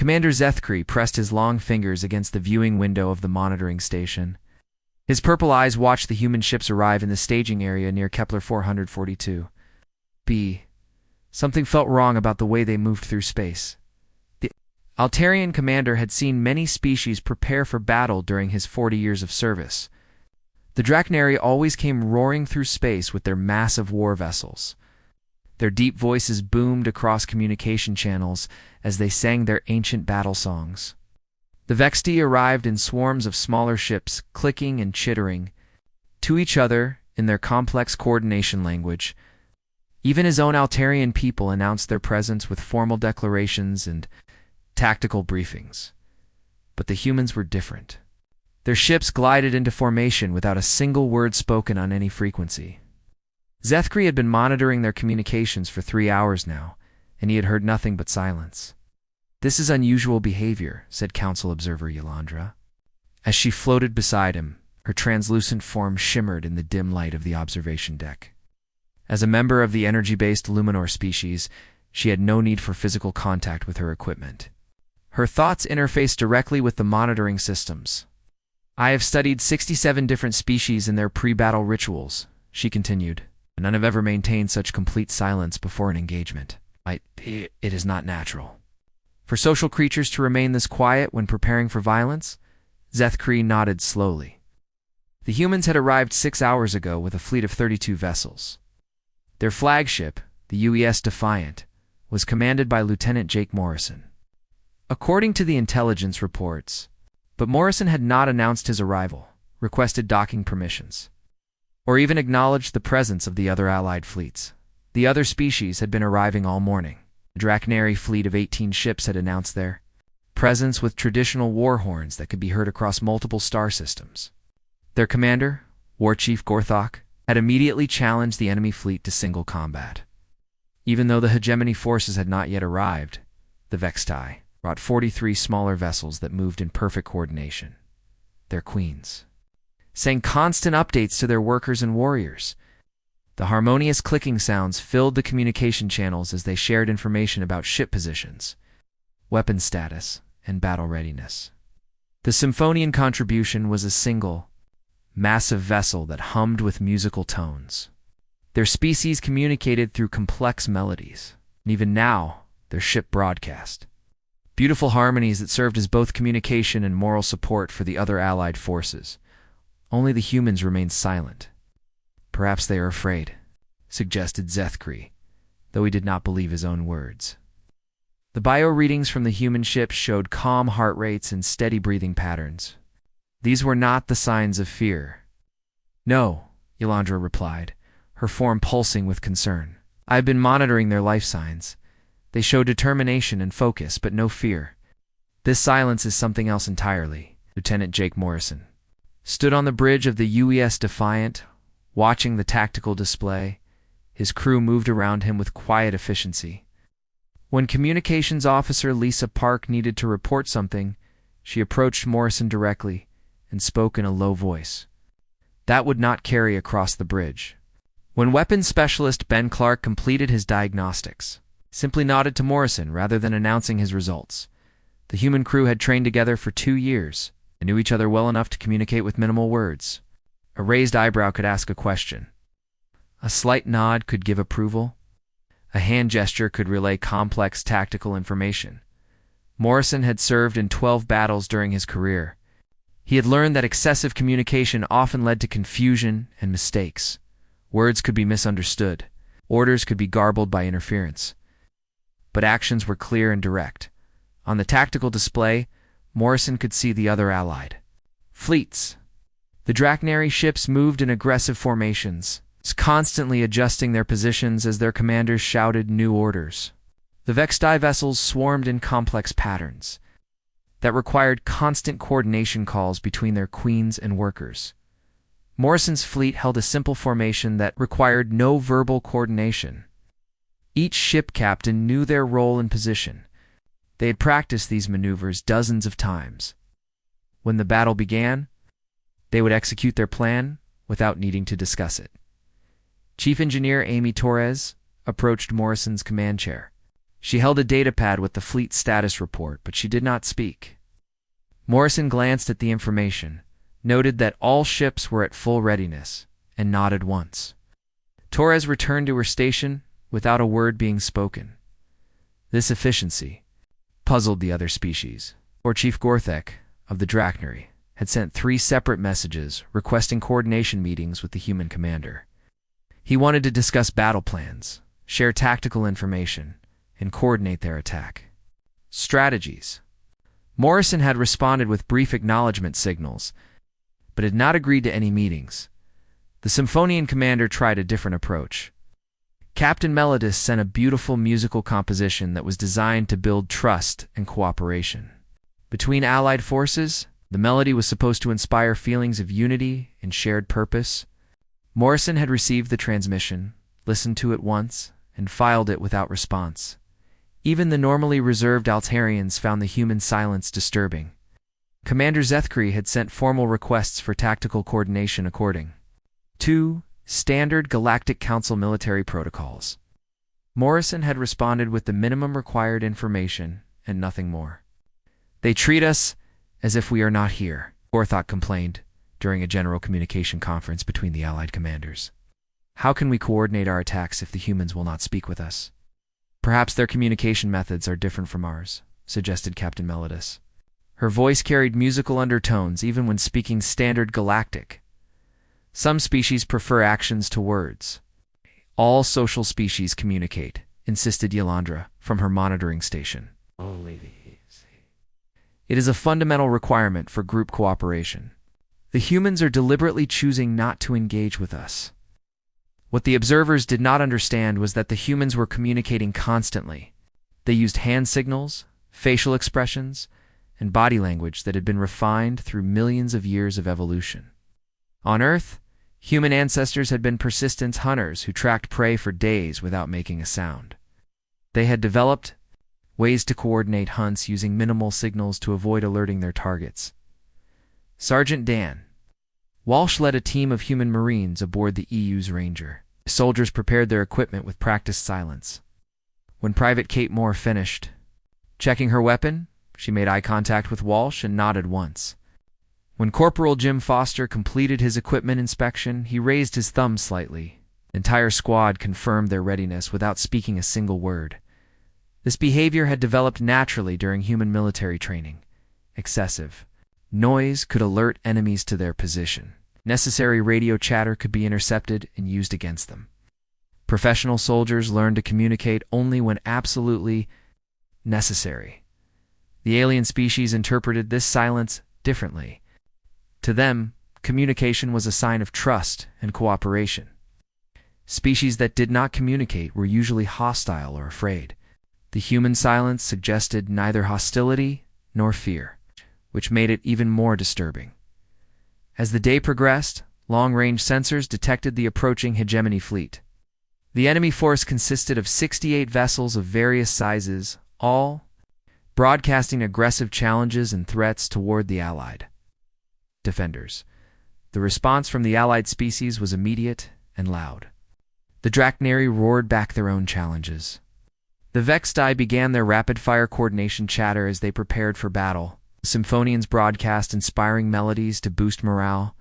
Commander Zethkri pressed his long fingers against the viewing window of the monitoring station. His purple eyes watched the human ships arrive in the staging area near Kepler 442. Something felt wrong about the way they moved through space. The Altarian commander had seen many species prepare for battle during his 40 years of service. The Drachnari always came roaring through space with their massive war vessels. Their deep voices boomed across communication channels as they sang their ancient battle songs. The Vexti arrived in swarms of smaller ships, clicking and chittering to each other in their complex coordination language. Even his own Altarian people announced their presence with formal declarations and tactical briefings. But the humans were different. Their ships glided into formation without a single word spoken on any frequency. Zethkri had been monitoring their communications for 3 hours now, and he had heard nothing but silence. "This is unusual behavior," said Council Observer Yolandra. As she floated beside him, her translucent form shimmered in the dim light of the observation deck. As a member of the energy-based Luminor species, she had no need for physical contact with her equipment. Her thoughts interfaced directly with the monitoring systems. "I have studied 67 different species in their pre-battle rituals," she continued. "None have ever maintained such complete silence before an engagement. It is not natural. For social creatures to remain this quiet when preparing for violence?" Zethkri nodded slowly. The humans had arrived 6 hours ago with a fleet of 32 vessels. Their flagship, the UES Defiant, was commanded by Lieutenant Jake Morrison. According to the intelligence reports, but Morrison had not announced his arrival, requested docking permissions, or even acknowledged the presence of the other Allied fleets. The other species had been arriving all morning. The Drachnari fleet of 18 ships had announced their presence with traditional war horns that could be heard across multiple star systems. Their commander, War Chief Gorthok, had immediately challenged the enemy fleet to single combat. Even though the hegemony forces had not yet arrived, the Vexti brought 43 smaller vessels that moved in perfect coordination. Their queens sang constant updates to their workers and warriors. The harmonious clicking sounds filled the communication channels as they shared information about ship positions, weapon status, and battle readiness. The Symphonian contribution was a single, massive vessel that hummed with musical tones. Their species communicated through complex melodies, and even now, their ship broadcast beautiful harmonies that served as both communication and moral support for the other Allied forces. Only the humans remained silent. "Perhaps they are afraid," suggested Zethkri, though he did not believe his own words. The bio-readings from the human ships showed calm heart rates and steady breathing patterns. These were not the signs of fear. "No," Yolandra replied, her form pulsing with concern. "I have been monitoring their life signs. They show determination and focus, but no fear. This silence is something else entirely." Lieutenant Jake Morrison stood on the bridge of the UES Defiant, watching the tactical display. His crew moved around him with quiet efficiency. When Communications Officer Lisa Park needed to report something, she approached Morrison directly and spoke in a low voice. That would not carry across the bridge. When Weapons Specialist Ben Clark completed his diagnostics, simply nodded to Morrison rather than announcing his results. The human crew had trained together for 2 years and knew each other well enough to communicate with minimal words. A raised eyebrow could ask a question. A slight nod could give approval. A hand gesture could relay complex tactical information. Morrison had served in 12 battles during his career. He had learned that excessive communication often led to confusion and mistakes. Words could be misunderstood. Orders could be garbled by interference. But actions were clear and direct. On the tactical display, Morrison could see the other Allied fleets. The Drachnari ships moved in aggressive formations, constantly adjusting their positions as their commanders shouted new orders. The Vexti vessels swarmed in complex patterns that required constant coordination calls between their queens and workers. Morrison's fleet held a simple formation that required no verbal coordination. Each ship captain knew their role and position. They had practiced these maneuvers dozens of times. When the battle began, they would execute their plan without needing to discuss it. Chief Engineer Amy Torres approached Morrison's command chair. She held a datapad with the fleet status report, but she did not speak. Morrison glanced at the information, noted that all ships were at full readiness, and nodded once. Torres returned to her station without a word being spoken. This efficiency puzzled the other species. Or Chief Gorthek of the Drachnary had sent 3 separate messages requesting coordination meetings with the human commander. He wanted to discuss battle plans, share tactical information, and coordinate their attack strategies. Morrison had responded with brief acknowledgement signals, but had not agreed to any meetings. The Symphonian commander tried a different approach. Captain Melodis sent a beautiful musical composition that was designed to build trust and cooperation. Between allied forces, the melody was supposed to inspire feelings of unity and shared purpose. Morrison had received the transmission, listened to it once, and filed it without response. Even the normally reserved Altarians found the human silence disturbing. Commander Zethkri had sent formal requests for tactical coordination according to standard Galactic Council military protocols. Morrison had responded with the minimum required information and nothing more. "They treat us as if we are not here," Gorthok complained during a general communication conference between the Allied commanders. "How can we coordinate our attacks if the humans will not speak with us?" "Perhaps their communication methods are different from ours," suggested Captain Melodis. Her voice carried musical undertones even when speaking standard galactic. "Some species prefer actions to words." "All social species communicate," insisted Yolandra from her monitoring station. "It is a fundamental requirement for group cooperation. The humans are deliberately choosing not to engage with us." What the observers did not understand was that the humans were communicating constantly. They used hand signals, facial expressions, and body language that had been refined through millions of years of evolution. On Earth, human ancestors had been persistent hunters who tracked prey for days without making a sound. They had developed ways to coordinate hunts using minimal signals to avoid alerting their targets. Sergeant Dan Walsh led a team of human Marines aboard the EU's Ranger. The soldiers prepared their equipment with practiced silence. When Private Kate Moore finished checking her weapon, she made eye contact with Walsh and nodded once. When Corporal Jim Foster completed his equipment inspection, he raised his thumb slightly. The entire squad confirmed their readiness without speaking a single word. This behavior had developed naturally during human military training. Excessive noise could alert enemies to their position. Necessary radio chatter could be intercepted and used against them. Professional soldiers learned to communicate only when absolutely necessary. The alien species interpreted this silence differently. To them, communication was a sign of trust and cooperation. Species that did not communicate were usually hostile or afraid. The human silence suggested neither hostility nor fear, which made it even more disturbing. As the day progressed, long-range sensors detected the approaching hegemony fleet. The enemy force consisted of 68 vessels of various sizes, all broadcasting aggressive challenges and threats toward the Allied defenders. The response from the Allied species was immediate and loud. The Drachnary roared back their own challenges. The Vexti began their rapid-fire coordination chatter as they prepared for battle. The Symphonians broadcast inspiring melodies to boost morale.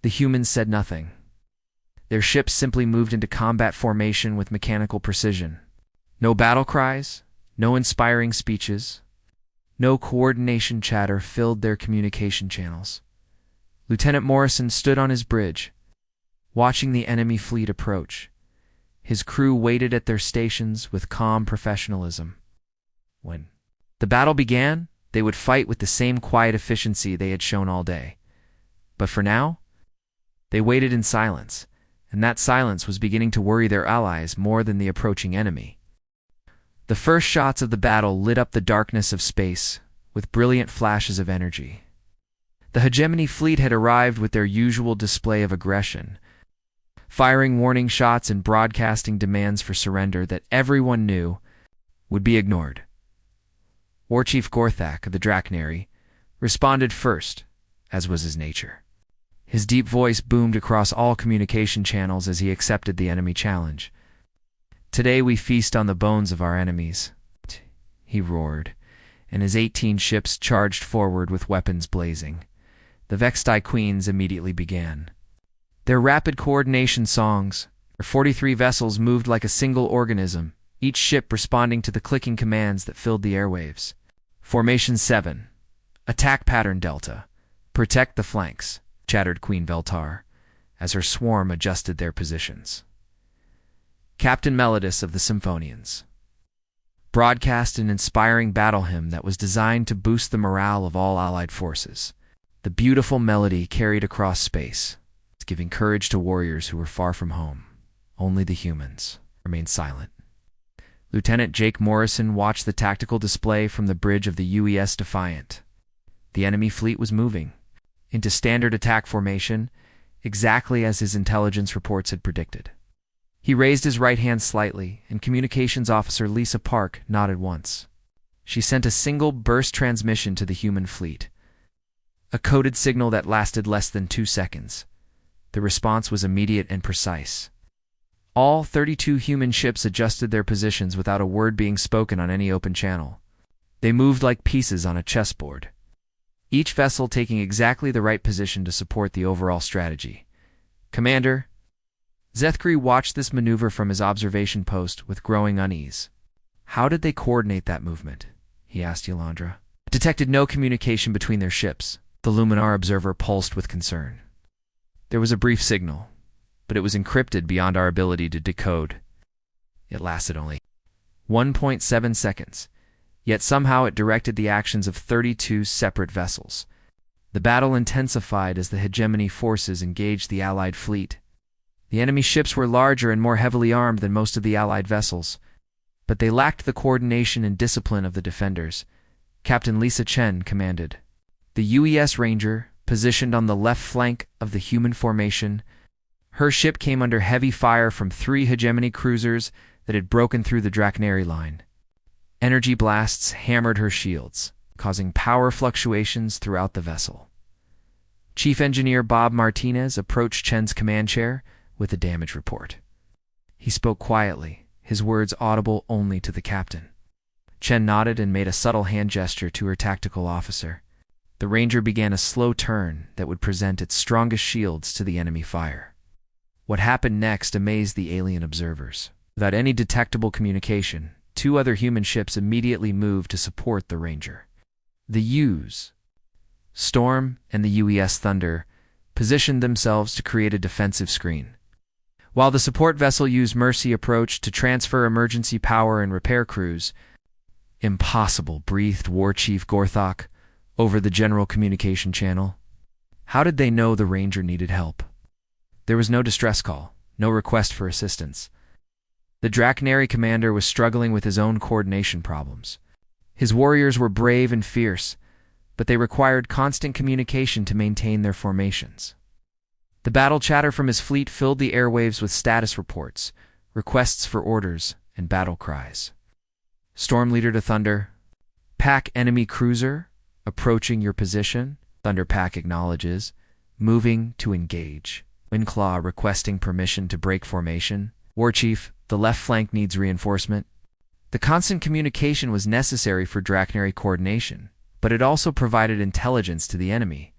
The humans said nothing. Their ships simply moved into combat formation with mechanical precision. No battle cries, no inspiring speeches, no coordination chatter filled their communication channels. Lieutenant Morrison stood on his bridge, watching the enemy fleet approach. His crew waited at their stations with calm professionalism. When the battle began, they would fight with the same quiet efficiency they had shown all day. But for now, they waited in silence, and that silence was beginning to worry their allies more than the approaching enemy. The first shots of the battle lit up the darkness of space with brilliant flashes of energy. The hegemony fleet had arrived with their usual display of aggression, firing warning shots and broadcasting demands for surrender that everyone knew would be ignored. War Chief Gorthak of the Drachnary responded first, as was his nature. His deep voice boomed across all communication channels as he accepted the enemy challenge. "Today we feast on the bones of our enemies. he roared, and his 18 ships charged forward with weapons blazing. The Vexti Queens immediately began their rapid coordination songs. Their 43 vessels moved like a single organism, each ship responding to the clicking commands that filled the airwaves. Formation 7. Attack Pattern Delta. Protect the flanks, chattered Queen Veltar, as her swarm adjusted their positions. Captain Melodus of the Symphonians broadcast an inspiring battle hymn that was designed to boost the morale of all allied forces. The beautiful melody carried across space, giving courage to warriors who were far from home. Only the humans remained silent. Lieutenant Jake Morrison watched the tactical display from the bridge of the UES Defiant. The enemy fleet was moving into standard attack formation, exactly as his intelligence reports had predicted. He raised his right hand slightly, and Communications Officer Lisa Park nodded once. She sent a single burst transmission to the human fleet, a coded signal that lasted less than 2 seconds. The response was immediate and precise. All 32 human ships adjusted their positions without a word being spoken on any open channel. They moved like pieces on a chessboard, each vessel taking exactly the right position to support the overall strategy. Commander, Zethkri watched this maneuver from his observation post with growing unease. How did they coordinate that movement? He asked Yolandra. Detected no communication between their ships. The Luminar observer pulsed with concern. There was a brief signal, but it was encrypted beyond our ability to decode. It lasted only 1.7 seconds, yet somehow it directed the actions of 32 separate vessels. The battle intensified as the hegemony forces engaged the Allied fleet. The enemy ships were larger and more heavily armed than most of the Allied vessels, but they lacked the coordination and discipline of the defenders. Captain Lisa Chen commanded. The UES Ranger, positioned on the left flank of the human formation, her ship came under heavy fire from 3 hegemony cruisers that had broken through the Drachneri line. Energy blasts hammered her shields, causing power fluctuations throughout the vessel. Chief Engineer Bob Martinez approached Chen's command chair with a damage report. He spoke quietly, his words audible only to the captain. Chen nodded and made a subtle hand gesture to her tactical officer. The Ranger began a slow turn that would present its strongest shields to the enemy fire. What happened next amazed the alien observers. Without any detectable communication, 2 other human ships immediately moved to support the Ranger. The UES Storm and the UES Thunder positioned themselves to create a defensive screen, while the support vessel UES Mercy approached to transfer emergency power and repair crews. Impossible, breathed War Chief Gorthok over the general communication channel. How did they know the Ranger needed help? There was no distress call, no request for assistance. The Drachneri commander was struggling with his own coordination problems. His warriors were brave and fierce, but they required constant communication to maintain their formations. The battle chatter from his fleet filled the airwaves with status reports, requests for orders, and battle cries. Storm Leader to Thunder. Pack enemy cruiser, approaching your position. Thunder Pack acknowledges, moving to engage. Windclaw requesting permission to break formation. War Chief, the left flank needs reinforcement. The constant communication was necessary for Drachneri coordination, but it also provided intelligence to the enemy.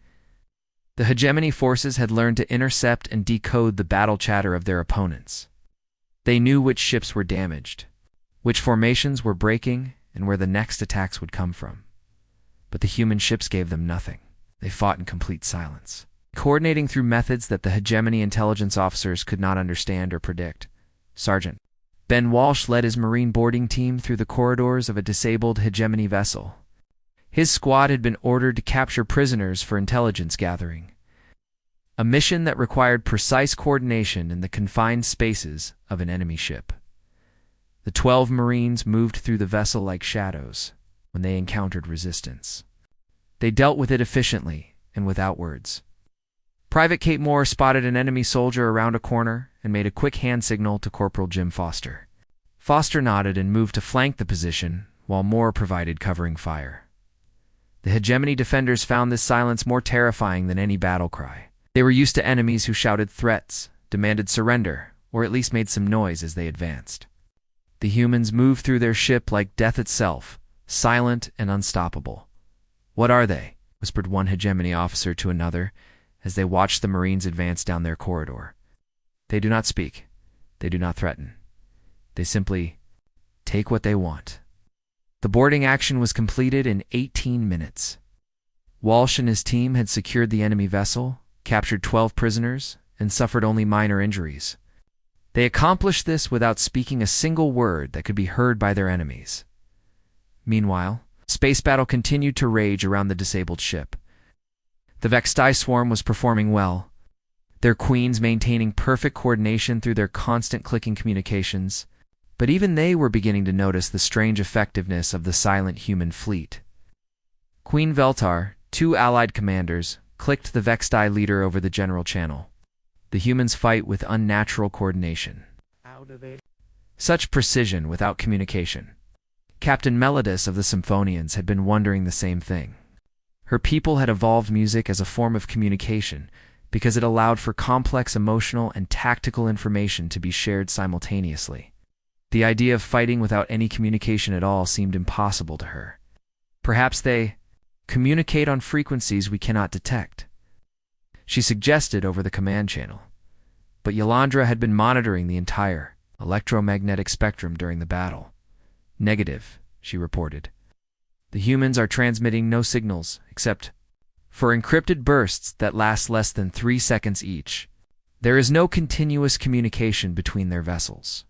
The hegemony forces had learned to intercept and decode the battle chatter of their opponents. They knew which ships were damaged, which formations were breaking, and where the next attacks would come from. But the human ships gave them nothing. They fought in complete silence, coordinating through methods that the hegemony intelligence officers could not understand or predict. Sergeant Ben Walsh led his Marine boarding team through the corridors of a disabled hegemony vessel. His squad had been ordered to capture prisoners for intelligence gathering, a mission that required precise coordination in the confined spaces of an enemy ship. The 12 Marines moved through the vessel like shadows when they encountered resistance. They dealt with it efficiently and without words. Private Kate Moore spotted an enemy soldier around a corner and made a quick hand signal to Corporal Jim Foster. Foster nodded and moved to flank the position, while Moore provided covering fire. The hegemony defenders found this silence more terrifying than any battle cry. They were used to enemies who shouted threats, demanded surrender, or at least made some noise as they advanced. The humans moved through their ship like death itself, silent and unstoppable. "What are they?" whispered one hegemony officer to another as they watched the Marines advance down their corridor. "They do not speak. They do not threaten. They simply take what they want." The boarding action was completed in 18 minutes. Walsh and his team had secured the enemy vessel, captured 12 prisoners, and suffered only minor injuries. They accomplished this without speaking a single word that could be heard by their enemies. Meanwhile, space battle continued to rage around the disabled ship. The Vexti swarm was performing well, their queens maintaining perfect coordination through their constant clicking communications, but even they were beginning to notice the strange effectiveness of the silent human fleet. Queen Veltar, 2 allied commanders, clicked the Vexti leader over the general channel. The humans fight with unnatural coordination. Such precision without communication. Captain Melodis of the Symphonians had been wondering the same thing. Her people had evolved music as a form of communication because it allowed for complex emotional and tactical information to be shared simultaneously. The idea of fighting without any communication at all seemed impossible to her. Perhaps they communicate on frequencies we cannot detect, she suggested over the command channel. But Yolandra had been monitoring the entire electromagnetic spectrum during the battle. "Negative," she reported. "The humans are transmitting no signals except for encrypted bursts that last less than 3 seconds each. There is no continuous communication between their vessels."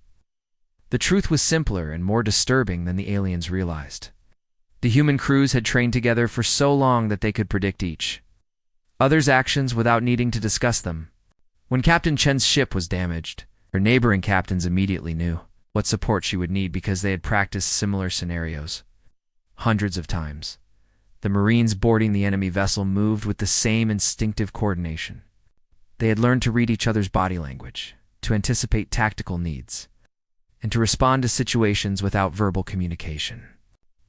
The truth was simpler and more disturbing than the aliens realized. The human crews had trained together for so long that they could predict each other's actions without needing to discuss them. When Captain Chen's ship was damaged, her neighboring captains immediately knew what support she would need because they had practiced similar scenarios hundreds of times. The Marines boarding the enemy vessel moved with the same instinctive coordination. They had learned to read each other's body language, to anticipate tactical needs, and to respond to situations without verbal communication.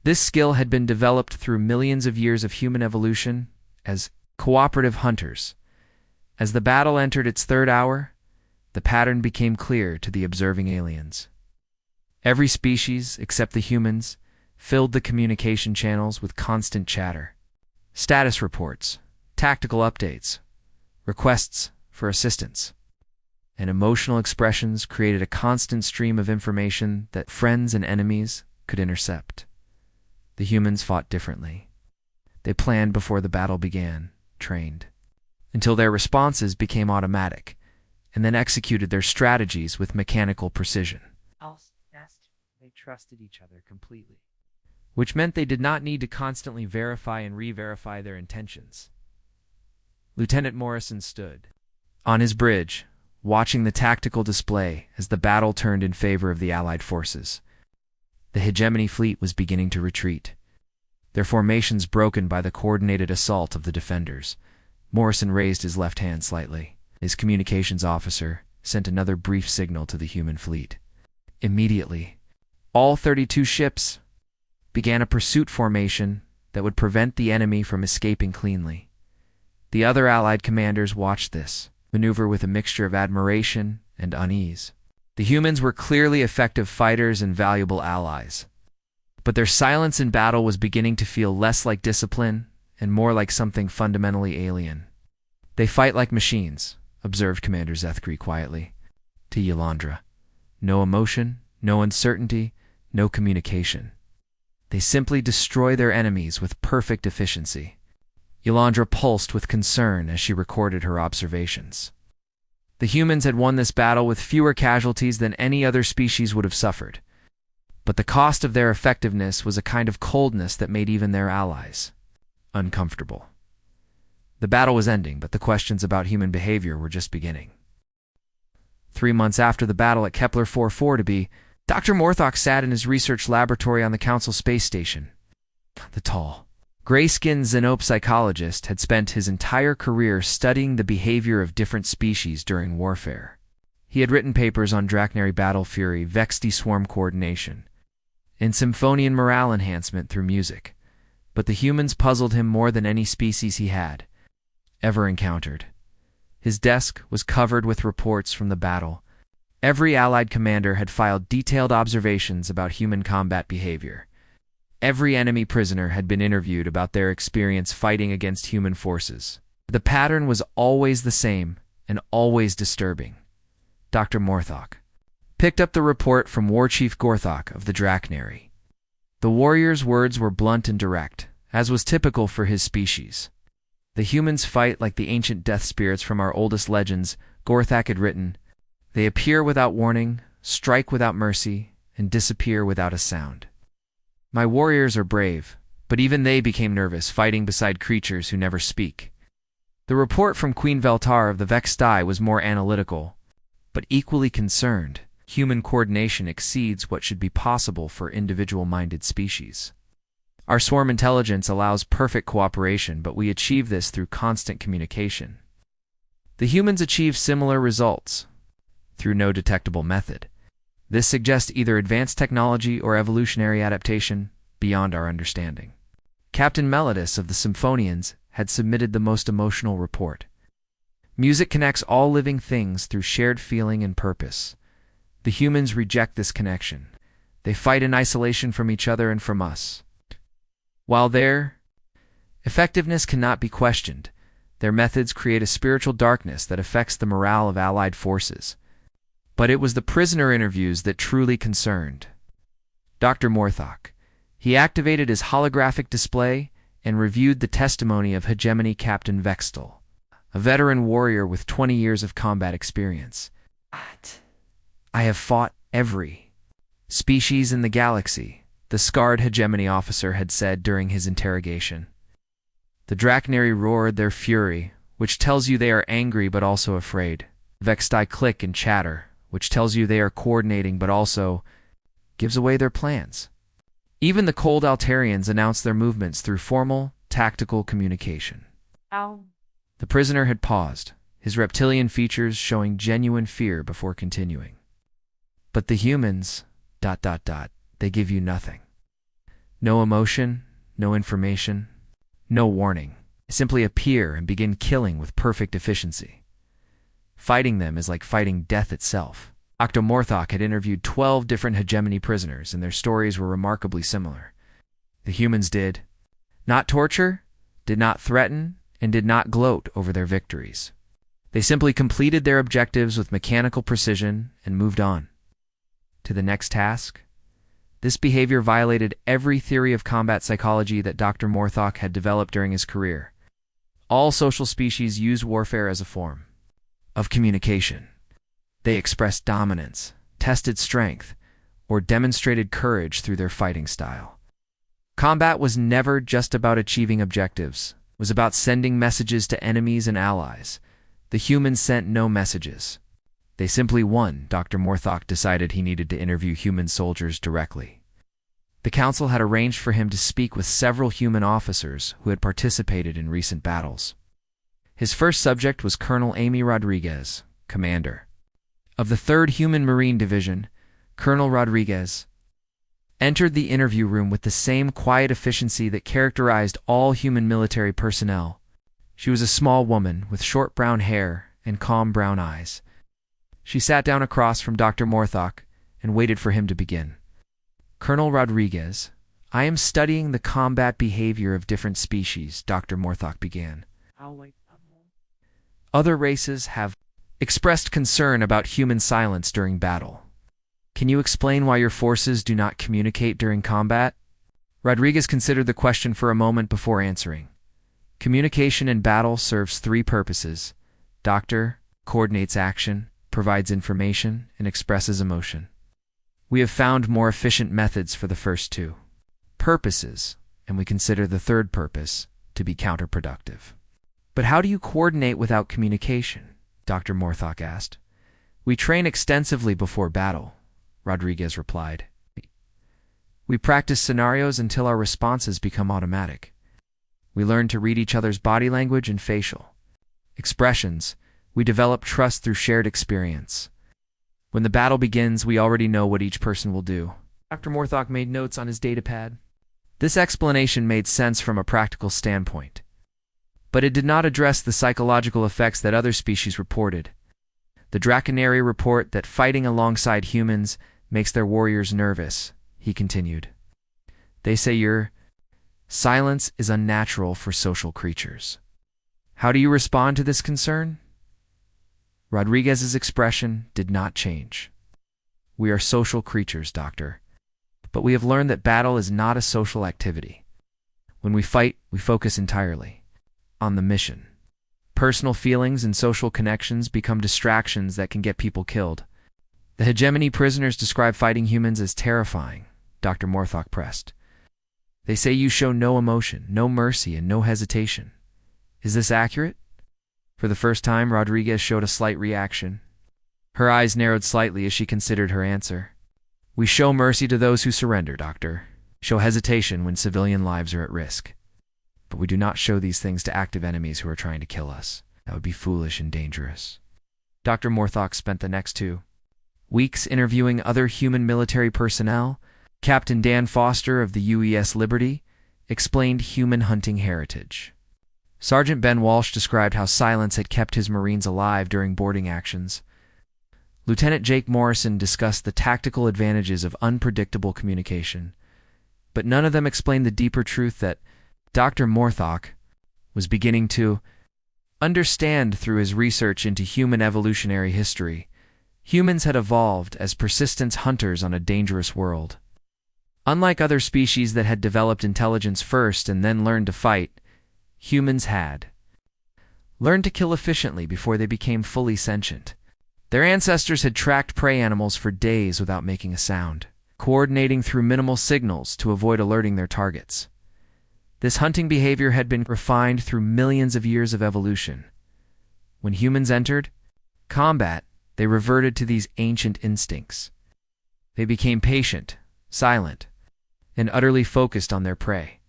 This skill had been developed through millions of years of human evolution as cooperative hunters. As the battle entered its 3rd hour, the pattern became clear to the observing aliens. Every species, except the humans, filled the communication channels with constant chatter. Status reports, tactical updates, requests for assistance, and emotional expressions created a constant stream of information that friends and enemies could intercept. The humans fought differently. They planned before the battle began, trained, until their responses became automatic, and then executed their strategies with mechanical precision. They trusted each other completely, which meant they did not need to constantly verify and re-verify their intentions. Lieutenant Morrison stood on his bridge, watching the tactical display as the battle turned in favor of the Allied forces. The hegemony fleet was beginning to retreat, their formations broken by the coordinated assault of the defenders. Morrison raised his left hand slightly. His communications officer sent another brief signal to the human fleet. Immediately, all 32 ships began a pursuit formation that would prevent the enemy from escaping cleanly. The other Allied commanders watched this maneuver with a mixture of admiration and unease. The humans were clearly effective fighters and valuable allies, but their silence in battle was beginning to feel less like discipline and more like something fundamentally alien. "They fight like machines," observed Commander Zethkri quietly to Yolandra. "No emotion, no uncertainty, no communication. They simply destroy their enemies with perfect efficiency." Yolandra pulsed with concern as she recorded her observations. The humans had won this battle with fewer casualties than any other species would have suffered, but the cost of their effectiveness was a kind of coldness that made even their allies uncomfortable. The battle was ending, but the questions about human behavior were just beginning. 3 months after the battle at Kepler 442b, Dr. Morthok sat in his research laboratory on the Council Space Station. The tall, gray-skinned Xenope psychologist had spent his entire career studying the behavior of different species during warfare. He had written papers on Drachnary battle fury, Vexti swarm coordination, and Symphonian morale enhancement through music, but the humans puzzled him more than any species he had ever encountered. His desk was covered with reports from the battle. Every Allied commander had filed detailed observations about human combat behavior. Every enemy prisoner had been interviewed about their experience fighting against human forces. The pattern was always the same and always disturbing. Dr. Morthok picked up the report from War Chief Gorthok of the Drachnary. The warrior's words were blunt and direct, as was typical for his species. The humans fight like the ancient death spirits from our oldest legends, Gorthok had written. They appear without warning, strike without mercy, and disappear without a sound. My warriors are brave, but even they became nervous fighting beside creatures who never speak. The report from Queen Veltar of the Vextai was more analytical, but equally concerned. Human coordination exceeds what should be possible for individual-minded species. Our swarm intelligence allows perfect cooperation, but we achieve this through constant communication. The humans achieve similar results through no detectable method. This suggests either advanced technology or evolutionary adaptation beyond our understanding. Captain Melodus of the Symphonians had submitted the most emotional report. Music connects all living things through shared feeling and purpose. The humans reject this connection. They fight in isolation from each other and from us. While their effectiveness cannot be questioned, their methods create a spiritual darkness that affects the morale of allied forces. But it was the prisoner interviews that truly concerned Dr. Morthok. He activated his holographic display and reviewed the testimony of Hegemony Captain Vextal, a veteran warrior with 20 years of combat experience. I have fought every species in the galaxy, the scarred hegemony officer had said during his interrogation. The Drachnary roared their fury, which tells you they are angry but also afraid. Vextai click and chatter, which tells you they are coordinating but also gives away their plans. Even the cold Altarians announce their movements through formal, tactical communication. Ow. The prisoner had paused, his reptilian features showing genuine fear before continuing. But the humans, ... they give you nothing. No emotion, no information, no warning. They simply appear and begin killing with perfect efficiency. Fighting them is like fighting death itself. Dr. Morthok had interviewed 12 different hegemony prisoners, and their stories were remarkably similar. The humans did not torture, did not threaten, and did not gloat over their victories. They simply completed their objectives with mechanical precision and moved on to the next task. This behavior violated every theory of combat psychology that Dr. Morthok had developed during his career. All social species use warfare as a form of communication. They expressed dominance, tested strength, or demonstrated courage through their fighting style. Combat was never just about achieving objectives. It was about sending messages to enemies and allies. The humans sent no messages. They simply won. Dr. Morthok decided he needed to interview human soldiers directly. The council had arranged for him to speak with several human officers who had participated in recent battles. His first subject was Colonel Amy Rodriguez, commander of the 3rd Human Marine Division. Colonel Rodriguez entered the interview room with the same quiet efficiency that characterized all human military personnel. She was a small woman with short brown hair and calm brown eyes. She sat down across from Dr. Morthok and waited for him to begin. Colonel Rodriguez, I am studying the combat behavior of different species, Dr. Morthok began. Other races have expressed concern about human silence during battle. Can you explain why your forces do not communicate during combat? Rodriguez considered the question for a moment before answering. Communication in battle serves 3 purposes. Doctor coordinates action, provides information, and expresses emotion. We have found more efficient methods for the first 2 purposes, and we consider the 3rd purpose to be counterproductive. But how do you coordinate without communication? Dr. Morthok asked. We train extensively before battle, Rodriguez replied. We practice scenarios until our responses become automatic. We learn to read each other's body language and facial expressions. We develop trust through shared experience. When the battle begins, we already know what each person will do. Dr. Morthok made notes on his datapad. This explanation made sense from a practical standpoint, but it did not address the psychological effects that other species reported. The Drachnary report that fighting alongside humans makes their warriors nervous, he continued. They say your silence is unnatural for social creatures. How do you respond to this concern? Rodriguez's expression did not change. We are social creatures, Doctor. But we have learned that battle is not a social activity. When we fight, we focus entirely on the mission. Personal feelings and social connections become distractions that can get people killed. The hegemony prisoners describe fighting humans as terrifying, Dr. Morthok pressed. They say you show no emotion, no mercy, and no hesitation. Is this accurate? For the first time, Rodriguez showed a slight reaction. Her eyes narrowed slightly as she considered her answer. We show mercy to those who surrender, Doctor. Show hesitation when civilian lives are at risk. But we do not show these things to active enemies who are trying to kill us. That would be foolish and dangerous. Dr. Morthok spent the next 2 weeks interviewing other human military personnel. Captain Dan Foster of the UES Liberty explained human hunting heritage. Sergeant Ben Walsh described how silence had kept his Marines alive during boarding actions. Lieutenant Jake Morrison discussed the tactical advantages of unpredictable communication. But none of them explained the deeper truth that Dr. Morthok was beginning to understand through his research into human evolutionary history. Humans had evolved as persistent hunters on a dangerous world. Unlike other species that had developed intelligence first and then learned to fight, humans had learned to kill efficiently before they became fully sentient. Their ancestors had tracked prey animals for days without making a sound, coordinating through minimal signals to avoid alerting their targets. This hunting behavior had been refined through millions of years of evolution. When humans entered combat, they reverted to these ancient instincts. They became patient, silent, and utterly focused on their prey.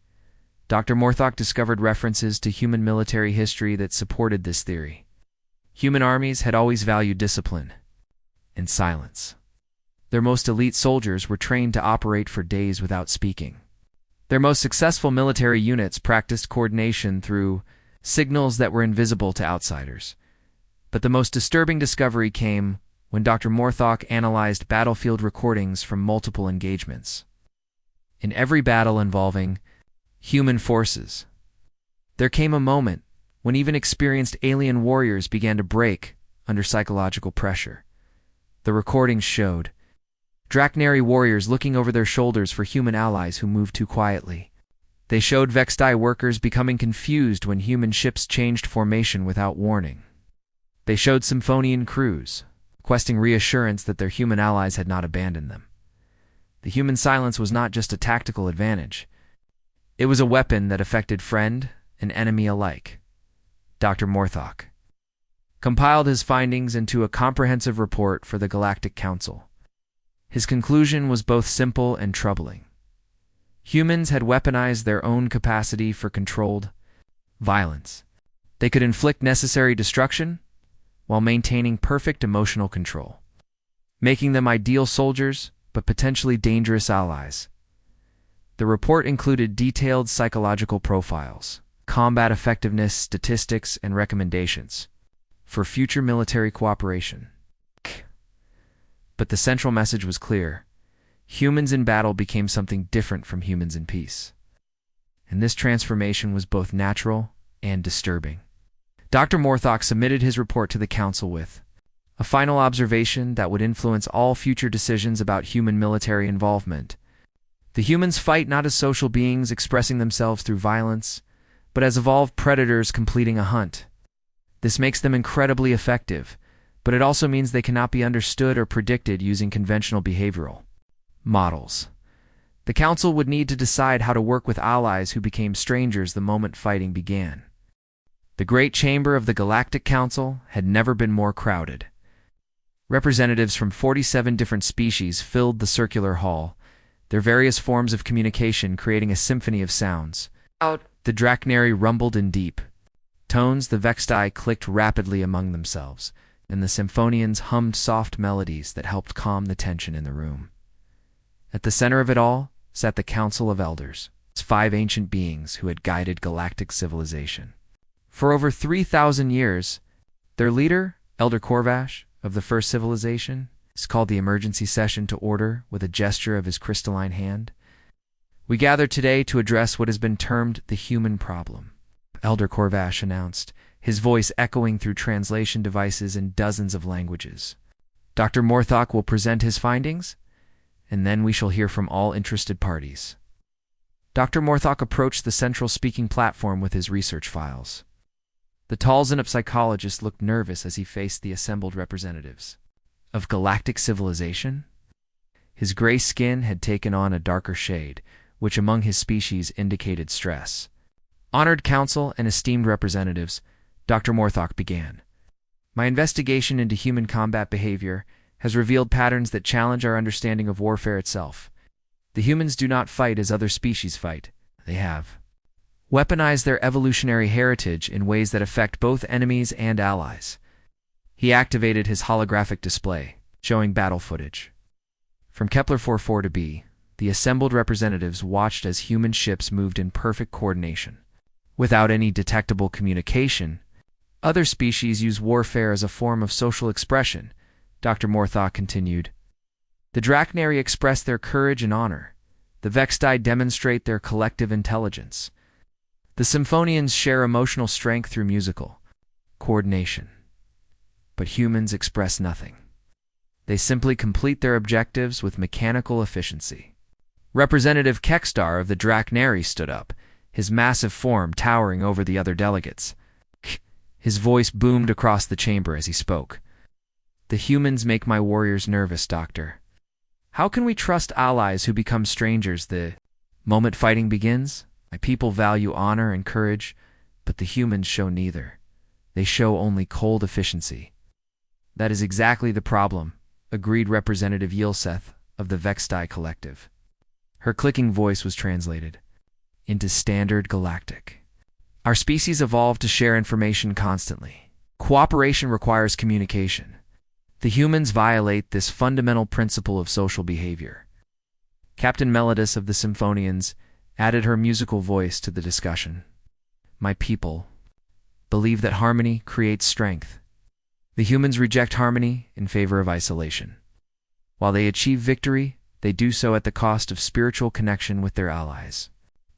Dr. Morthok discovered references to human military history that supported this theory. Human armies had always valued discipline and silence. Their most elite soldiers were trained to operate for days without speaking. Their most successful military units practiced coordination through signals that were invisible to outsiders. But the most disturbing discovery came when Dr. Morthok analyzed battlefield recordings from multiple engagements. In every battle involving human forces, there came a moment when even experienced alien warriors began to break under psychological pressure. The recordings showed Draknari warriors looking over their shoulders for human allies who moved too quietly. They showed Vextai workers becoming confused when human ships changed formation without warning. They showed Symphonian crews requesting reassurance that their human allies had not abandoned them. The human silence was not just a tactical advantage. It was a weapon that affected friend and enemy alike. Dr. Morthok compiled his findings into a comprehensive report for the Galactic Council. His conclusion was both simple and troubling. Humans had weaponized their own capacity for controlled violence. They could inflict necessary destruction while maintaining perfect emotional control, making them ideal soldiers but potentially dangerous allies. The report included detailed psychological profiles, combat effectiveness statistics, and recommendations for future military cooperation. But the central message was clear. Humans in battle became something different from humans in peace. And this transformation was both natural and disturbing. Dr. Morthok submitted his report to the Council with a final observation that would influence all future decisions about human military involvement. The humans fight not as social beings expressing themselves through violence, but as evolved predators completing a hunt. This makes them incredibly effective, but it also means they cannot be understood or predicted using conventional behavioral models. The Council would need to decide how to work with allies who became strangers the moment fighting began. The Great Chamber of the Galactic Council had never been more crowded. Representatives from 47 different species filled the circular hall, their various forms of communication creating a symphony of sounds. Out. The Draknari rumbled in deep tones, the Vextai clicked rapidly among themselves, and the Symphonians hummed soft melodies that helped calm the tension in the room. At the center of it all sat the Council of Elders, 5 ancient beings who had guided galactic civilization. For over 3,000 years, their leader, Elder Korvash, of the first civilization, called the emergency session to order with a gesture of his crystalline hand. We gather today to address what has been termed the human problem, Elder Corvash announced, his voice echoing through translation devices in dozens of languages. Dr. Morthok will present his findings, and then we shall hear from all interested parties. Dr. Morthok approached the central speaking platform with his research files. The tall Zenop psychologist looked nervous as he faced the assembled representatives. Of galactic civilization? His gray skin had taken on a darker shade, which among his species indicated stress. Honored council and esteemed representatives, Dr. Morthok began. My investigation into human combat behavior has revealed patterns that challenge our understanding of warfare itself. The humans do not fight as other species fight. They have weaponized their evolutionary heritage in ways that affect both enemies and allies. He activated his holographic display, showing battle footage. From Kepler 44 to B, the assembled representatives watched as human ships moved in perfect coordination. Without any detectable communication, other species use warfare as a form of social expression, Dr. Morthok continued. The Drachnari express their courage and honor. The Vexti demonstrate their collective intelligence. The Symphonians share emotional strength through musical coordination. But humans express nothing. They simply complete their objectives with mechanical efficiency. Representative Kekstar of the Drachnari stood up, his massive form towering over the other delegates. His voice boomed across the chamber as he spoke. The humans make my warriors nervous, Doctor. How can we trust allies who become strangers the moment fighting begins? My people value honor and courage, but the humans show neither. They show only cold efficiency. That is exactly the problem, agreed Representative Yilseth of the Vexti Collective. Her clicking voice was translated into Standard Galactic. Our species evolved to share information constantly. Cooperation requires communication. The humans violate this fundamental principle of social behavior. Captain Melodis of the Symphonians added her musical voice to the discussion. My people believe that harmony creates strength. The humans reject harmony in favor of isolation. While they achieve victory, they do so at the cost of spiritual connection with their allies.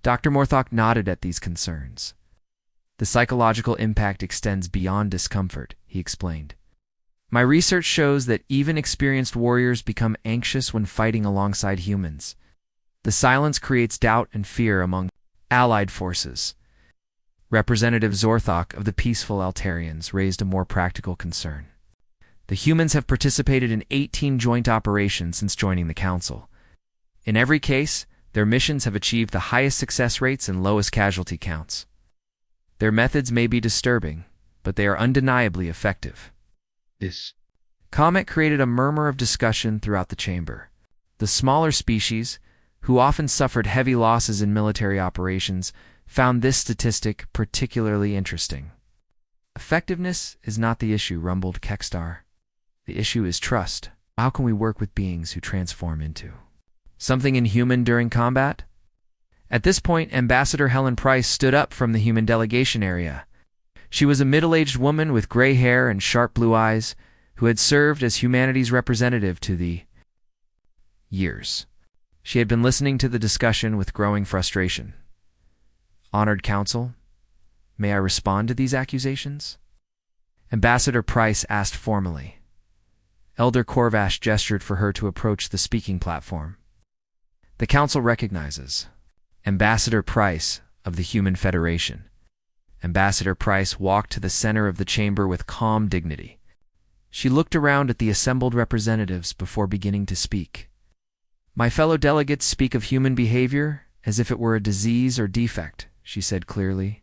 Dr. Morthok nodded at these concerns. The psychological impact extends beyond discomfort, he explained. My research shows that even experienced warriors become anxious when fighting alongside humans. The silence creates doubt and fear among allied forces. Representative Zorthok of the peaceful Altarians raised a more practical concern. The humans have participated in 18 joint operations since joining the Council. In every case, their missions have achieved the highest success rates and lowest casualty counts. Their methods may be disturbing, but they are undeniably effective. This comment created a murmur of discussion throughout the chamber. The smaller species, who often suffered heavy losses in military operations, found this statistic particularly interesting. Effectiveness is not the issue, rumbled Kekstar. The issue is trust. How can we work with beings who transform into something inhuman during combat? At this point, Ambassador Helen Price stood up from the human delegation area. She was a middle-aged woman with gray hair and sharp blue eyes who had served as humanity's representative to the years. She had been listening to the discussion with growing frustration. Honored Council, may I respond to these accusations? Ambassador Price asked formally. Elder Corvash gestured for her to approach the speaking platform. The Council recognizes Ambassador Price of the Human Federation. Ambassador Price walked to the center of the chamber with calm dignity. She looked around at the assembled representatives before beginning to speak. My fellow delegates speak of human behavior as if it were a disease or defect, she said clearly.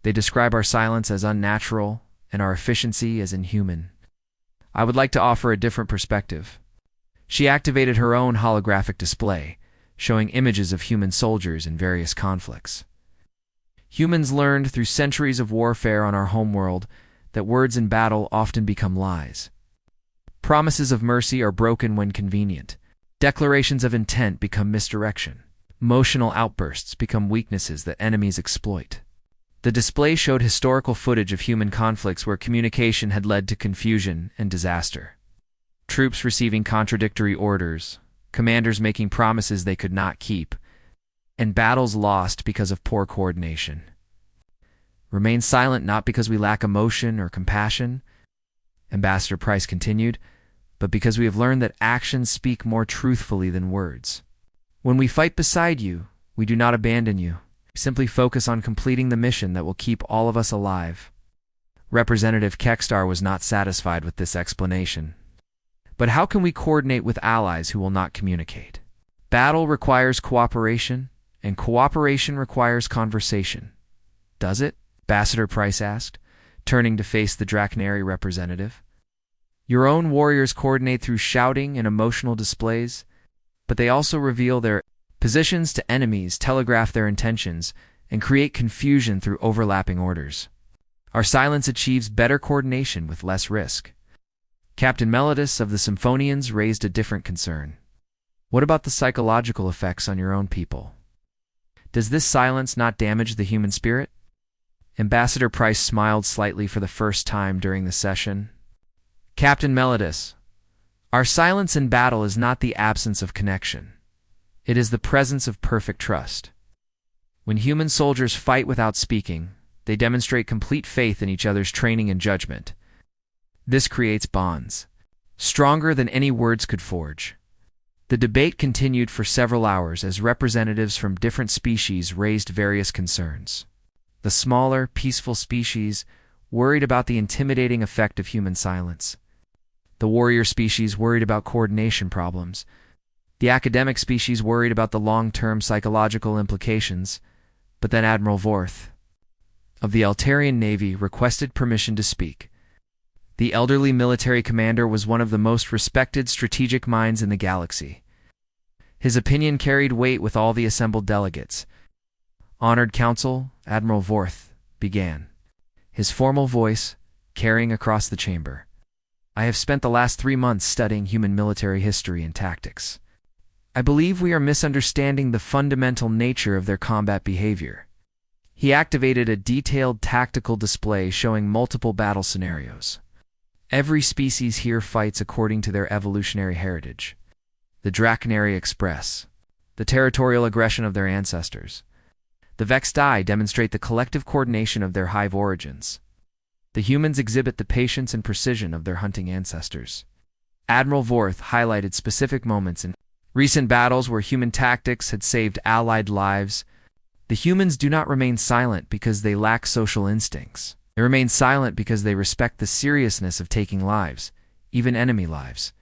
They describe our silence as unnatural and our efficiency as inhuman. I would like to offer a different perspective. She activated her own holographic display, showing images of human soldiers in various conflicts. Humans learned through centuries of warfare on our homeworld that words in battle often become lies. Promises of mercy are broken when convenient. Declarations of intent become misdirection. Emotional outbursts become weaknesses that enemies exploit. The display showed historical footage of human conflicts where communication had led to confusion and disaster. Troops receiving contradictory orders, commanders making promises they could not keep, and battles lost because of poor coordination. Remain silent not because we lack emotion or compassion, Ambassador Price continued, but because we have learned that actions speak more truthfully than words. When we fight beside you, we do not abandon you. We simply focus on completing the mission that will keep all of us alive. Representative Kekstar was not satisfied with this explanation. But how can we coordinate with allies who will not communicate? Battle requires cooperation, and cooperation requires conversation. Does it? Ambassador Price asked, turning to face the Draknari representative. Your own warriors coordinate through shouting and emotional displays, but they also reveal their positions to enemies, telegraph their intentions, and create confusion through overlapping orders. Our silence achieves better coordination with less risk. Captain Melodus of the Symphonians raised a different concern. What about the psychological effects on your own people? Does this silence not damage the human spirit? Ambassador Price smiled slightly for the first time during the session. Captain Melodus, our silence in battle is not the absence of connection. It is the presence of perfect trust. When human soldiers fight without speaking, they demonstrate complete faith in each other's training and judgment. This creates bonds, stronger than any words could forge. The debate continued for several hours as representatives from different species raised various concerns. The smaller, peaceful species worried about the intimidating effect of human silence. The warrior species worried about coordination problems. The academic species worried about the long-term psychological implications. But then Admiral Vorth of the Altarian Navy requested permission to speak. The elderly military commander was one of the most respected strategic minds in the galaxy. His opinion carried weight with all the assembled delegates. Honored Council, Admiral Vorth began, his formal voice carrying across the chamber. I have spent the last 3 months studying human military history and tactics. I believe we are misunderstanding the fundamental nature of their combat behavior. He activated a detailed tactical display showing multiple battle scenarios. Every species here fights according to their evolutionary heritage. The Draknari express the territorial aggression of their ancestors. The Vextai demonstrate the collective coordination of their hive origins. The humans exhibit the patience and precision of their hunting ancestors. Admiral Vorth highlighted specific moments in recent battles where human tactics had saved allied lives. The humans do not remain silent because they lack social instincts. They remain silent because they respect the seriousness of taking lives, even enemy lives.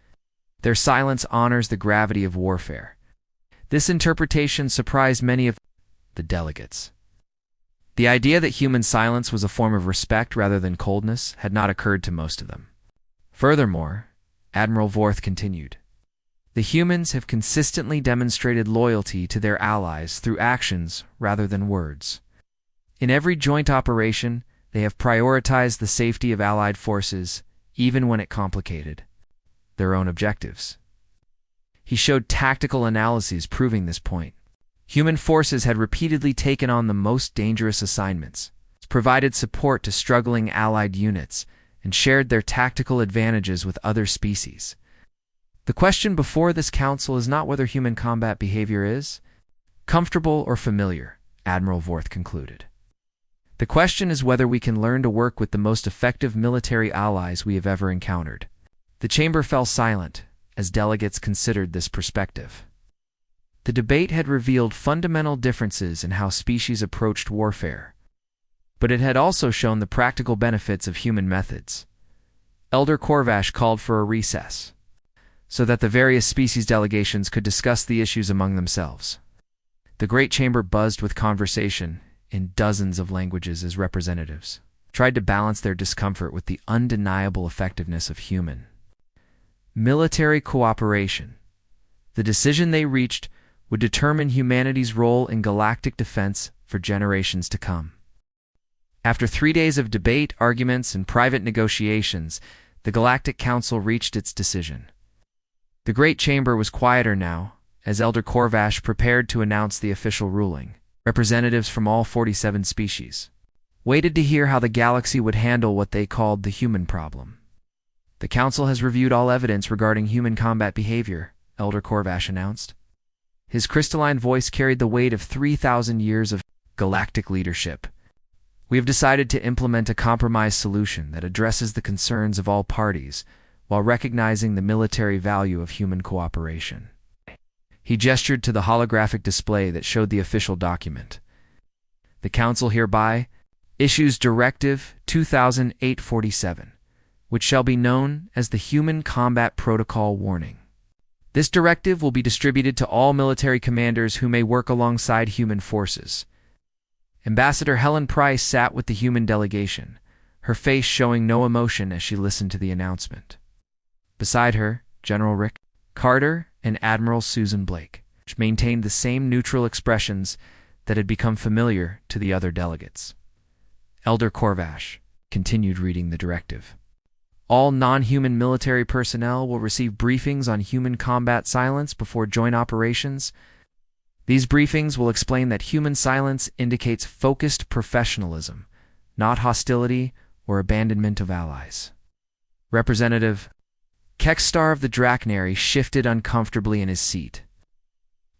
Their silence honors the gravity of warfare. This interpretation surprised many of the delegates. The idea that human silence was a form of respect rather than coldness had not occurred to most of them. Furthermore, Admiral Vorth continued, the humans have consistently demonstrated loyalty to their allies through actions rather than words. In every joint operation, they have prioritized the safety of allied forces, even when it complicated their own objectives. He showed tactical analyses proving this point. Human forces had repeatedly taken on the most dangerous assignments, provided support to struggling allied units, and shared their tactical advantages with other species. The question before this council is not whether human combat behavior is comfortable or familiar, Admiral Vorth concluded. The question is whether we can learn to work with the most effective military allies we have ever encountered. The chamber fell silent as delegates considered this perspective. The debate had revealed fundamental differences in how species approached warfare, but it had also shown the practical benefits of human methods. Elder Korvash called for a recess, so that the various species delegations could discuss the issues among themselves. The great chamber buzzed with conversation in dozens of languages as representatives tried to balance their discomfort with the undeniable effectiveness of human military cooperation. The decision they reached would determine humanity's role in galactic defense for generations to come. After 3 days of debate, arguments, and private negotiations, the Galactic Council reached its decision. The Great Chamber was quieter now, as Elder Korvash prepared to announce the official ruling. Representatives from all 47 species waited to hear how the galaxy would handle what they called the human problem. The Council has reviewed all evidence regarding human combat behavior, Elder Korvash announced. His crystalline voice carried the weight of 3,000 years of galactic leadership. We have decided to implement a compromise solution that addresses the concerns of all parties while recognizing the military value of human cooperation. He gestured to the holographic display that showed the official document. The Council hereby issues Directive 2008-47, which shall be known as the Human Combat Protocol Warning. This directive will be distributed to all military commanders who may work alongside human forces. Ambassador Helen Price sat with the human delegation, her face showing no emotion as she listened to the announcement. Beside her, General Rick Carter and Admiral Susan Blake, which maintained the same neutral expressions that had become familiar to the other delegates. Elder Corvash continued reading the directive. All non-human military personnel will receive briefings on human combat silence before joint operations. These briefings will explain that human silence indicates focused professionalism, not hostility or abandonment of allies. Representative Kekstar of the Drachnary shifted uncomfortably in his seat.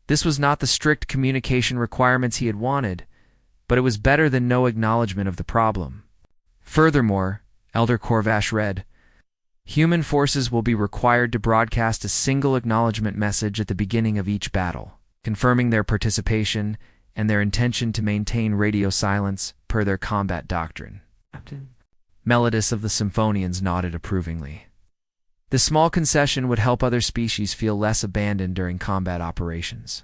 This was not the strict communication requirements he had wanted, but it was better than no acknowledgement of the problem. Furthermore, Elder Corvash read, human forces will be required to broadcast a single acknowledgement message at the beginning of each battle, confirming their participation and their intention to maintain radio silence per their combat doctrine. Captain Melodus of the Symphonians nodded approvingly. This small concession would help other species feel less abandoned during combat operations.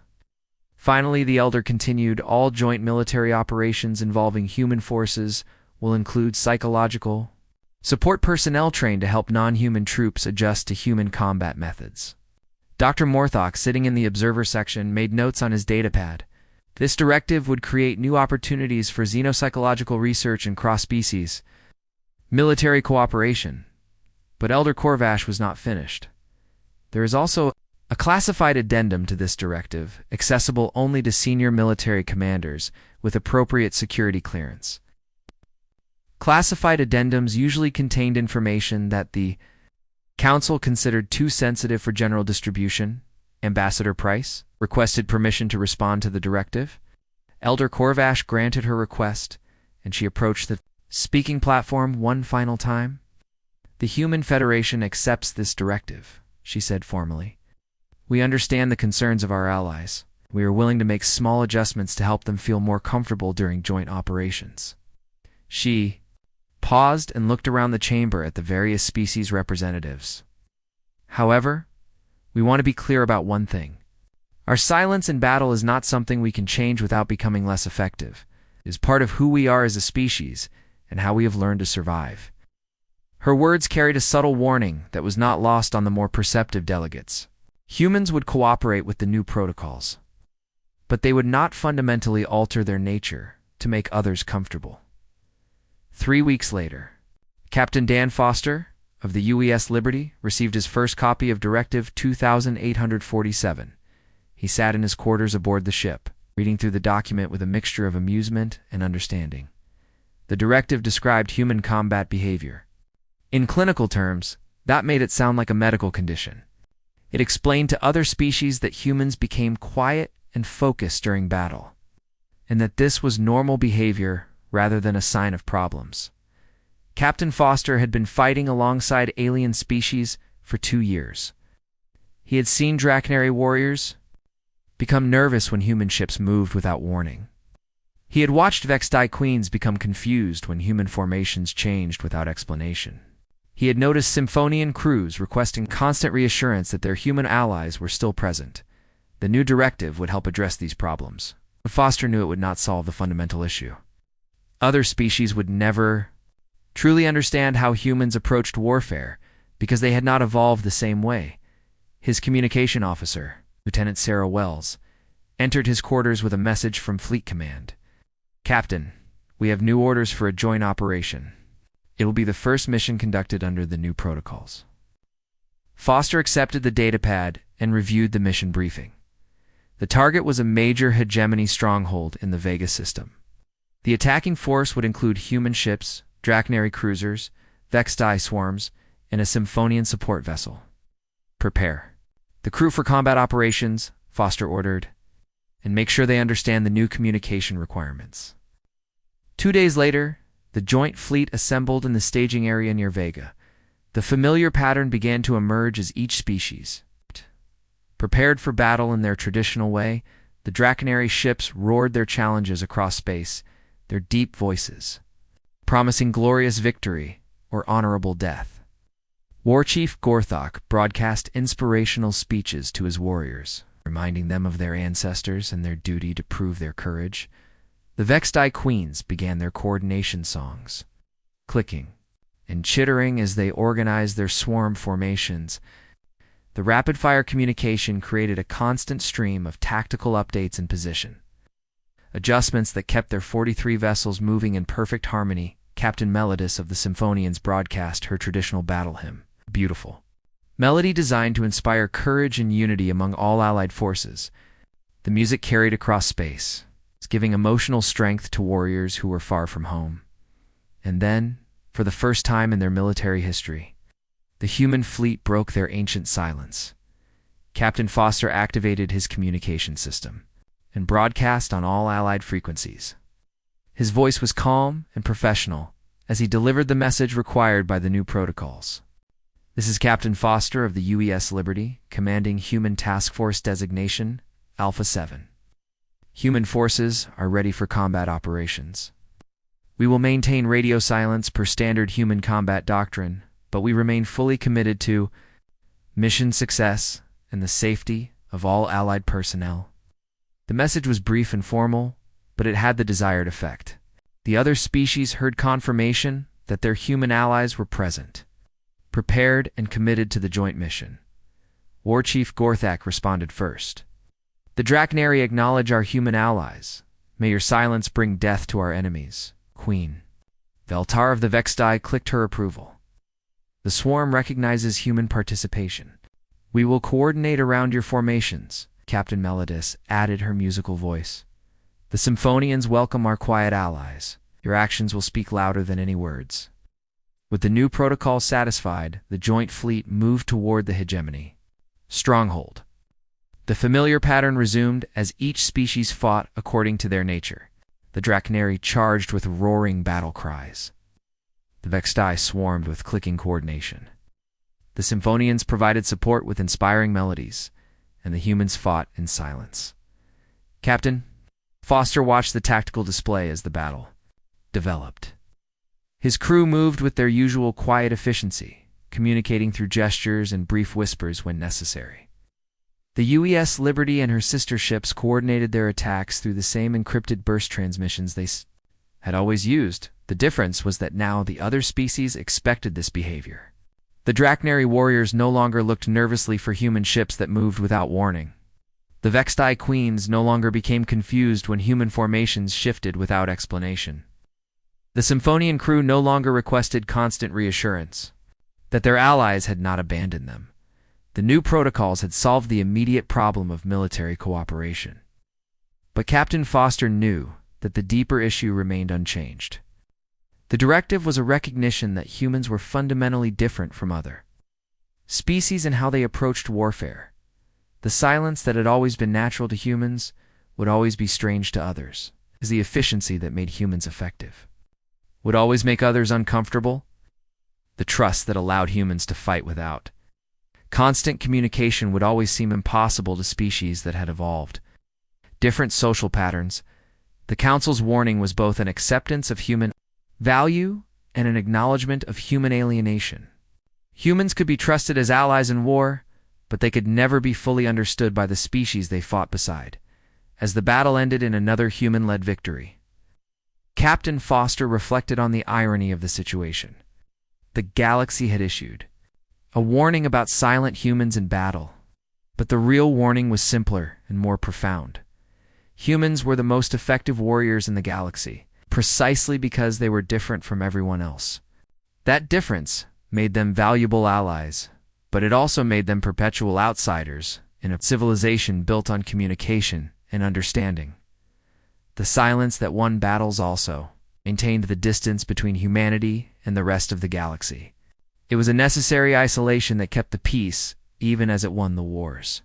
Finally, the Elder continued, all joint military operations involving human forces will include psychological support personnel trained to help non-human troops adjust to human combat methods. Dr. Morthock, sitting in the observer section, made notes on his datapad. This directive would create new opportunities for xenopsychological research and cross-species military cooperation. But Elder Corvash was not finished. There is also a classified addendum to this directive, accessible only to senior military commanders with appropriate security clearance. Classified addendums usually contained information that the Council considered too sensitive for general distribution. Ambassador Price requested permission to respond to the directive. Elder Corvash granted her request, and she approached the speaking platform one final time. The Human Federation accepts this directive, she said formally. We understand the concerns of our allies. We are willing to make small adjustments to help them feel more comfortable during joint operations. She paused and looked around the chamber at the various species representatives. However, we want to be clear about one thing. Our silence in battle is not something we can change without becoming less effective. It is part of who we are as a species and how we have learned to survive. Her words carried a subtle warning that was not lost on the more perceptive delegates. Humans would cooperate with the new protocols, but they would not fundamentally alter their nature to make others comfortable. 3 weeks later, Captain Dan Foster of the UES Liberty received his first copy of Directive 2847. He sat in his quarters aboard the ship, reading through the document with a mixture of amusement and understanding. The directive described human combat behavior. In clinical terms, that made it sound like a medical condition. It explained to other species that humans became quiet and focused during battle, and that this was normal behavior rather than a sign of problems. Captain Foster had been fighting alongside alien species for 2 years. He had seen Drachnary warriors become nervous when human ships moved without warning. He had watched Vexti queens become confused when human formations changed without explanation. He had noticed Symphonian crews requesting constant reassurance that their human allies were still present. The new directive would help address these problems, but Foster knew it would not solve the fundamental issue. Other species would never truly understand how humans approached warfare because they had not evolved the same way. His communication officer, Lieutenant Sarah Wells, entered his quarters with a message from Fleet Command. Captain, we have new orders for a joint operation. It will be the first mission conducted under the new protocols. Foster accepted the datapad and reviewed the mission briefing. The target was a major hegemony stronghold in the Vega system. The attacking force would include human ships, Drachnary cruisers, Vexti swarms, and a Symphonian support vessel. Prepare the crew for combat operations, Foster ordered. and make sure they understand the new communication requirements. 2 days later, the joint fleet assembled in the staging area near Vega. The familiar pattern began to emerge as each species prepared for battle in their traditional way. The Draconary ships roared their challenges across space, their deep voices promising glorious victory or honorable death. War Chief Gorthok broadcast inspirational speeches to his warriors, reminding them of their ancestors and their duty to prove their courage. The Vexti Queens began their coordination songs, clicking and chittering as they organized their swarm formations. The rapid-fire communication created a constant stream of tactical updates and position adjustments that kept their 43 vessels moving in perfect harmony. Captain Melodis of the Symphonians broadcast her traditional battle hymn, Beautiful. Melody designed to inspire courage and unity among all allied forces. The music carried across space, giving emotional strength to warriors who were far from home. And then, for the first time in their military history, the human fleet broke their ancient silence. Captain Foster activated his communication system and broadcast on all allied frequencies. His voice was calm and professional as he delivered the message required by the new protocols. This is Captain Foster of the UES Liberty, commanding Human Task Force Designation, Alpha 7. Human forces are ready for combat operations. We will maintain radio silence per standard human combat doctrine, but we remain fully committed to mission success and the safety of all allied personnel. The message was brief and formal, but it had the desired effect. The other species heard confirmation that their human allies were present, prepared and committed to the joint mission. War Chief Gorthak responded first. The Draconary acknowledge our human allies. May your silence bring death to our enemies, Queen. Veltar of the Vexti clicked her approval. The swarm recognizes human participation. We will coordinate around your formations, Captain Melodis added her musical voice. The Symphonians welcome our quiet allies. Your actions will speak louder than any words. With the new protocol satisfied, the joint fleet moved toward the hegemony stronghold. The familiar pattern resumed as each species fought according to their nature. The Draconary charged with roaring battle cries. The Vexti swarmed with clicking coordination. The Symphonians provided support with inspiring melodies, and the humans fought in silence. Captain Foster watched the tactical display as the battle developed. His crew moved with their usual quiet efficiency, communicating through gestures and brief whispers when necessary. The UES Liberty and her sister ships coordinated their attacks through the same encrypted burst transmissions they had always used. The difference was that now the other species expected this behavior. The Draconary warriors no longer looked nervously for human ships that moved without warning. The Vexti Queens no longer became confused when human formations shifted without explanation. The Symphonian crew no longer requested constant reassurance that their allies had not abandoned them. The new protocols had solved the immediate problem of military cooperation. But Captain Foster knew that the deeper issue remained unchanged. The directive was a recognition that humans were fundamentally different from other species in how they approached warfare. The silence that had always been natural to humans would always be strange to others, as the efficiency that made humans effective would always make others uncomfortable. The trust that allowed humans to fight without constant communication would always seem impossible to species that had evolved different social patterns. The Council's warning was both an acceptance of human value and an acknowledgement of human alienation. Humans could be trusted as allies in war, but they could never be fully understood by the species they fought beside, as the battle ended in another human-led victory. Captain Foster reflected on the irony of the situation. The galaxy had issued a warning about silent humans in battle, but the real warning was simpler and more profound. Humans were the most effective warriors in the galaxy, precisely because they were different from everyone else. That difference made them valuable allies, but it also made them perpetual outsiders in a civilization built on communication and understanding. The silence that won battles also maintained the distance between humanity and the rest of the galaxy. It was a necessary isolation that kept the peace, even as it won the wars.